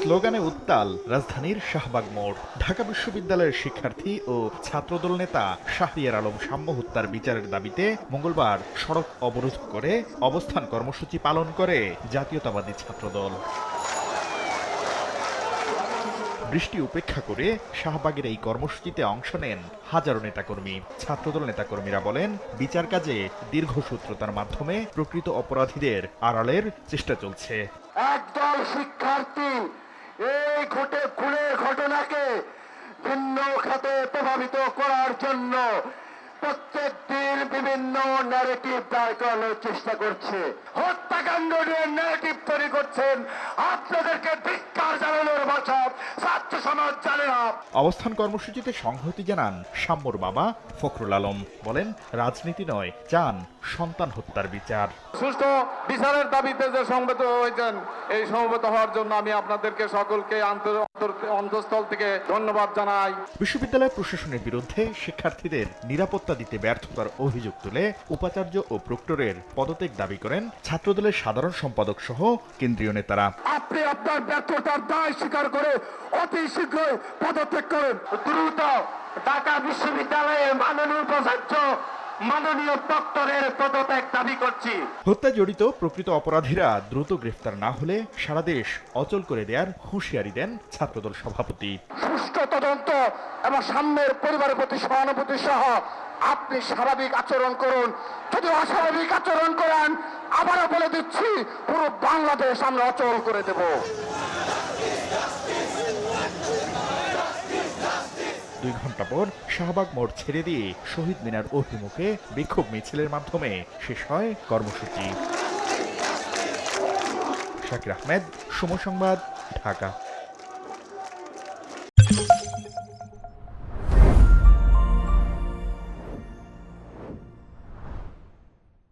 স্লোগানে উত্তাল রাজধানীর শাহবাগ মোড়। ঢাকা বিশ্ববিদ্যালয়ের শিক্ষার্থী ও ছাত্রদল নেতা শাহরিয়ার আলম সাম্য হত্যার বিচারের দাবিতে মঙ্গলবার সড়ক অবরোধ করে অবস্থান কর্মসূচি পালন করে জাতীয়তাবাদী ছাত্রদল। বৃষ্টি উপেক্ষা করে শাহবাগের এই কর্মসূচিতে অংশ নেন হাজারো নেতাকর্মী। ছাত্রদল নেতাকর্মীরা বলেন, বিচার কাজে দীর্ঘসূত্রতার মাধ্যমে প্রকৃত অপরাধীদের আড়ালের চেষ্টা চলছে। একদল শিক্ষার্থী এই খুনের ঘটনাকে ভিন্ন খাতে প্রভাবিত করার জন্য প্রত্যেক দিন বিভিন্ন ন্যারেটিভ দাঁড় করানোর চেষ্টা করছে, হত্যাকাণ্ড নিয়ে ন্যারেটিভ তৈরি করছেন। আপনাদেরকে ধিক্কার জানানোর ভাষা ছাত্র সমাজ জানে না। অবস্থান কর্মসূচিতে সংহতি জানান সাম্যর বাবা ফখরুল আলম। বলেন, রাজনীতি নয়, চান সন্তান হত্যার বিচার। সুষ্ঠু বিচারের দাবিতে যে সমবেত হয়েছেন, এই সমবেত হওয়ার জন্য আমি আপনাদেরকে সকলকে অন্তঃস্থল থেকে ধন্যবাদ জানাই। বিশ্ববিদ্যালয় প্রশাসনের বিরুদ্ধে শিক্ষার্থীদের নিরাপত্তা দিতে ব্যর্থতার অভিযোগ তুলে উপাচার্য ও প্রক্টরের পদত্যাগ দাবি করেন ছাত্রদলের সাধারণ সম্পাদক সহ কেন্দ্রীয় নেতারা। আপনি আপনার ব্যর্থতার দায় স্বীকার করে অতি শীঘ্রই পদত্যাগ করেন। দ্রুত ঢাকা বিশ্ববিদ্যালয়ের মাননীয় উপাচার্য, মাননীয় প্রক্টরের পদত্যাগ দাবি করছি। হত্যা জড়িত প্রকৃত অপরাধীরা দ্রুত গ্রেফতার না হলে সারা দেশ অচল করে দেওয়ার হুঁশিয়ারি দেন ছাত্রদল সভাপতি। সুষ্ঠু তদন্ত এবং সাম্যের পরিবারের প্রতি সহানুভূতি সহ আপনি স্বাভাবিক আচরণ করুন। যদি অস্বাভাবিক আচরণ করেন, আবারও বলে দিচ্ছি, পুরো বাংলাদেশ আমরা অচল করে দেব। 2 ঘন্টা পর শাহবাগ মোড় ছেড়ে দিয়ে শহীদ মিনার অভিমুখে বিক্ষোভ মিছিলের মাধ্যমে শেষ হয় কর্মসূচি। শাকির আহমেদ, সময় সংবাদ, ঢাকা।